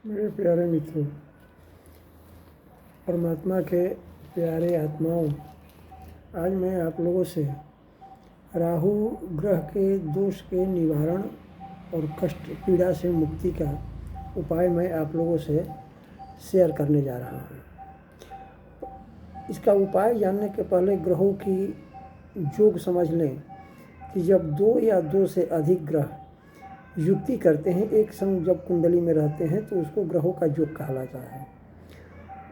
मेरे प्यारे मित्रों, परमात्मा के प्यारे आत्माओं, आज मैं आप लोगों से राहु ग्रह के दोष के निवारण और कष्ट पीड़ा से मुक्ति का उपाय मैं आप लोगों से शेयर करने जा रहा हूँ। इसका उपाय जानने के पहले ग्रहों की योग समझ लें कि जब दो या दो से अधिक ग्रह युक्ति करते हैं, एक संग जब कुंडली में रहते हैं तो उसको ग्रहों का योग कहलाता है।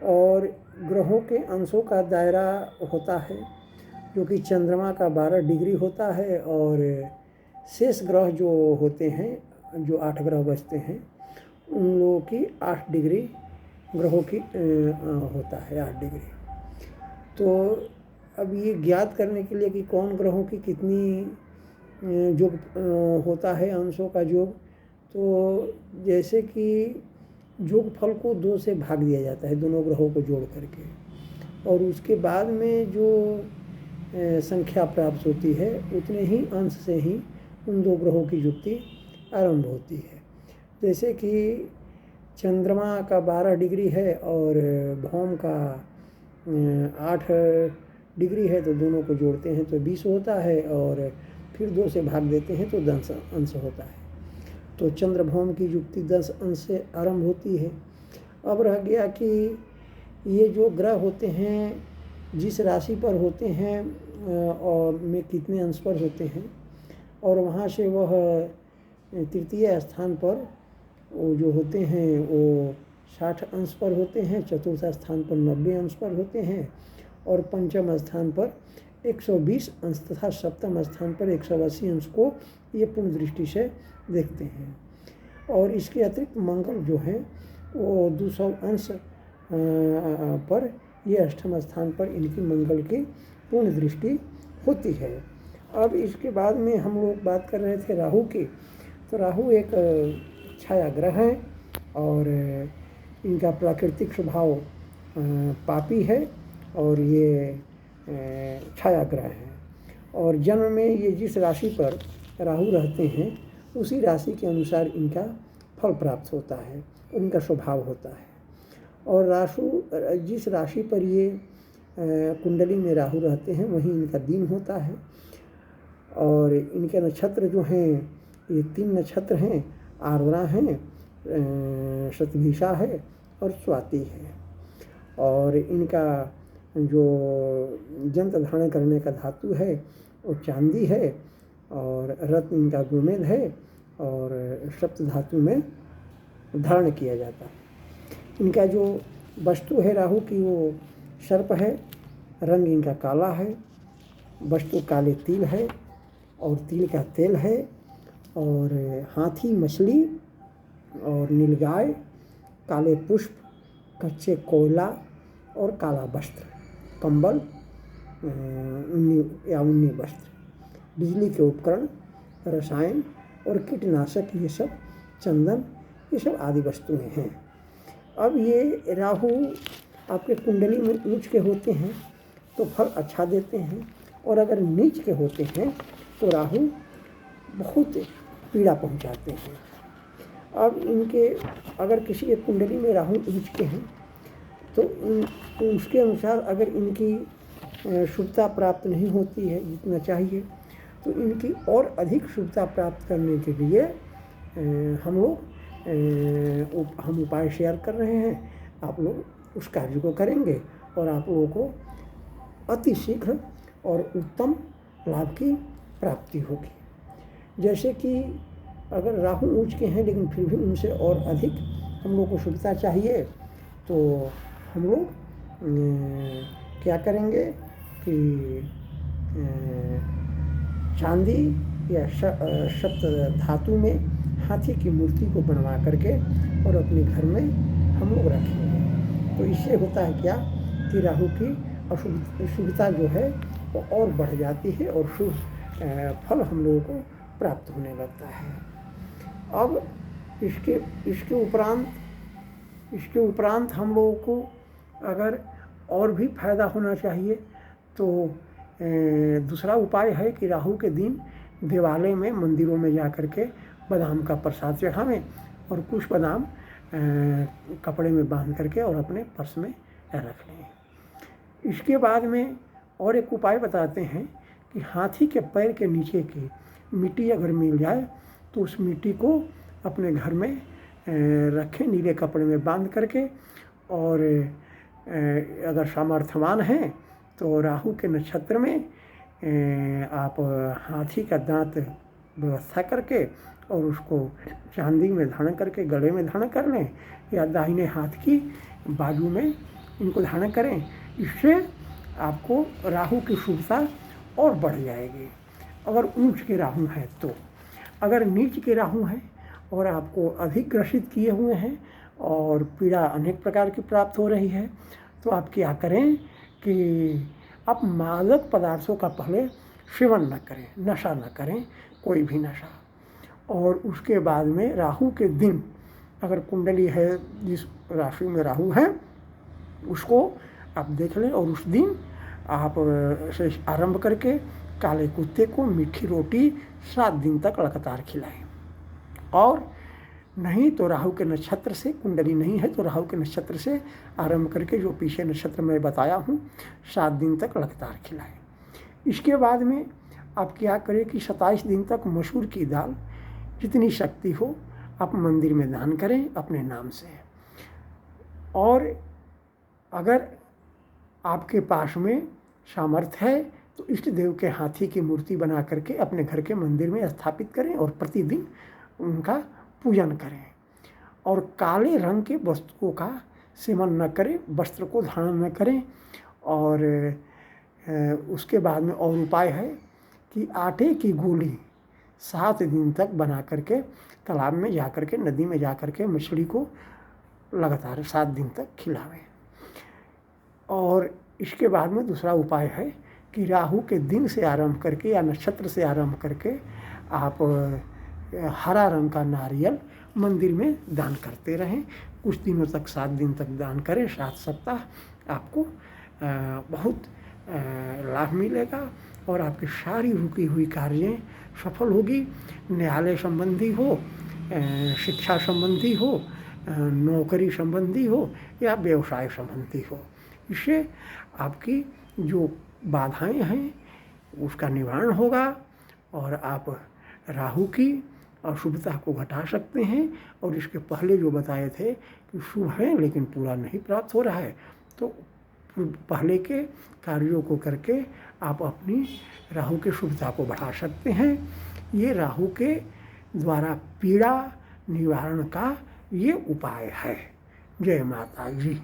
और ग्रहों के अंशों का दायरा होता है जो कि चंद्रमा का 12 डिग्री होता है, और शेष ग्रह जो होते हैं, जो 8 ग्रह बचते हैं, उन लोगों की 8 डिग्री ग्रहों की होता है, 8 डिग्री। तो अब ये ज्ञात करने के लिए कि कौन ग्रहों की कितनी योग होता है, अंशों का योग, तो जैसे कि योग फल को 2 से भाग दिया जाता है, दोनों ग्रहों को जोड़ करके, और उसके बाद में जो संख्या प्राप्त होती है उतने ही अंश से ही उन 2 ग्रहों की युक्ति आरंभ होती है। जैसे कि चंद्रमा का 12 डिग्री है और भौम का 8 डिग्री है, तो दोनों को जोड़ते हैं तो 20 होता है, और फिर 2 से भाग देते हैं तो 10 अंश होता है। तो चंद्रभौम की युक्ति 10 अंश से आरंभ होती है। अब रह गया कि ये जो ग्रह होते हैं जिस राशि पर होते हैं और में कितने अंश पर होते हैं, और वहाँ से वह तृतीय स्थान पर वो जो होते हैं वो 60 अंश पर होते हैं, चतुर्थ स्थान पर 90 अंश पर होते हैं, और पंचम स्थान पर 120 अंश तथा सप्तम स्थान पर 180 अंश को ये पूर्ण दृष्टि से देखते हैं। और इसके अतिरिक्त मंगल जो है वो 200 अंश पर, ये अष्टम स्थान पर इनकी मंगल की पूर्ण दृष्टि होती है। अब इसके बाद में हम लोग बात कर रहे थे राहु की, तो राहु एक छाया ग्रह है और इनका प्राकृतिक स्वभाव पापी है, और ये छाया ग्रह है। और जन्म में ये जिस राशि पर राहु रहते हैं उसी राशि के अनुसार इनका फल प्राप्त होता है, उनका स्वभाव होता है। और राहु जिस राशि पर ये कुंडली में राहु रहते हैं वहीं इनका दिन होता है। और इनके नक्षत्र जो हैं ये 3 नक्षत्र हैं, आर्द्रा हैं, शतभिषा है और स्वाति है। और इनका जो यंत्र धारण करने का धातु है वो चांदी है, और रत्न इनका गोमेद है, और सप्त धातु में धारण किया जाता है। इनका जो वस्तु है राहु की वो सर्प है, रंग इनका काला है, वस्तु काले तिल है और तिल का तेल है, और हाथी मछली और नीलगाय, काले पुष्प, कच्चे कोयला और काला वस्त्र, कंबल, ऊनी वस्त्र, बिजली के उपकरण, रसायन और कीटनाशक, ये सब चंदन, ये सब आदि वस्तुएं हैं। अब ये राहु आपके कुंडली में ऊंच के होते हैं तो फल अच्छा देते हैं, और अगर नीच के होते हैं तो राहु बहुत पीड़ा पहुंचाते हैं। अब इनके अगर किसी एक कुंडली में राहु ऊंच के हैं तो उसके अनुसार अगर इनकी शुभता प्राप्त नहीं होती है जितना चाहिए, तो इनकी और अधिक शुभता प्राप्त करने के लिए हम उपाय शेयर कर रहे हैं। आप लोग उस कार्य को करेंगे और आप लोगों को अति शीघ्र और उत्तम लाभ की प्राप्ति होगी। जैसे कि अगर राहु ऊंच के हैं लेकिन फिर भी उनसे और अधिक हम लोग को शुभता चाहिए, तो हम लोग क्या करेंगे कि चांदी या सप्त धातु में हाथी की मूर्ति को बनवा करके और अपने घर में हम लोग रखेंगे। तो इससे होता है क्या कि राहु की शुभता जो है वो और बढ़ जाती है और शुभ फल हम लोगों को प्राप्त होने लगता है। अब इसके उपरांत हम लोगों को अगर और भी फायदा होना चाहिए तो दूसरा उपाय है कि राहु के दिन दिवाले में मंदिरों में जा कर के बादाम का प्रसाद चढ़ावें और कुछ बादाम कपड़े में बांध करके और अपने पर्स में रख लें। इसके बाद में और एक उपाय बताते हैं कि हाथी के पैर के नीचे की मिट्टी अगर मिल जाए तो उस मिट्टी को अपने घर में रखें, नीले कपड़े में बांध करके। और अगर सामर्थ्यवान हैं तो राहु के नक्षत्र में आप हाथी का दांत व्यवस्था करके और उसको चांदी में धारण करके गले में धारण कर लें, या दाहिने हाथ की बाजू में इनको धारण करें। इससे आपको राहु की शुभता और बढ़ जाएगी। अगर ऊंच के राहु हैं तो, अगर नीच के राहु हैं और आपको अधिक ग्रसित किए हुए हैं और पीड़ा अनेक प्रकार की प्राप्त हो रही है, तो आप क्या करें कि आप मादक पदार्थों का पहले सेवन न करें, नशा न करें, कोई भी नशा। और उसके बाद में राहु के दिन अगर कुंडली है, जिस राशि में राहु है उसको आप देख लें, और उस दिन आप से आरंभ करके काले कुत्ते को मीठी रोटी 7 दिन तक लगातार खिलाएं। और नहीं तो राहु के नक्षत्र से, कुंडली नहीं है तो राहु के नक्षत्र से आरंभ करके जो पीछे नक्षत्र मैं बताया हूँ 7 दिन तक लगातार खिलाएं। इसके बाद में आप क्या करें कि 27 दिन तक मसूर की दाल जितनी शक्ति हो आप मंदिर में दान करें अपने नाम से। और अगर आपके पास में सामर्थ्य है तो इष्ट देव के हाथी की मूर्ति बना करके अपने घर के मंदिर में स्थापित करें और प्रतिदिन उनका पूजन करें। और काले रंग के वस्तुओं का सेवन न करें, वस्त्र को धारण न करें। और उसके बाद में और उपाय है कि आटे की गोली 7 दिन तक बना करके तालाब में जा करके, नदी में जा करके मछली को लगातार 7 दिन तक खिलावें। और इसके बाद में दूसरा उपाय है कि राहु के दिन से आरंभ करके या नक्षत्र से आरंभ करके आप हरा रंग का नारियल मंदिर में दान करते रहें। कुछ दिनों तक 7 दिन तक दान करें, 7 सप्ताह आपको बहुत लाभ मिलेगा और आपकी सारी रुकी हुई कार्य सफल होगी। न्यायालय संबंधी हो, शिक्षा संबंधी हो, नौकरी संबंधी हो या व्यवसाय संबंधी हो, इससे आपकी जो बाधाएं हैं उसका निवारण होगा और आप राहु की अशुभता को घटा सकते हैं। और इसके पहले जो बताए थे कि शुभ है लेकिन पूरा नहीं प्राप्त हो रहा है, तो पहले के कार्यों को करके आप अपनी राहु की शुभता को बढ़ा सकते हैं। ये राहु के द्वारा पीड़ा निवारण का ये उपाय है। जय माता जी।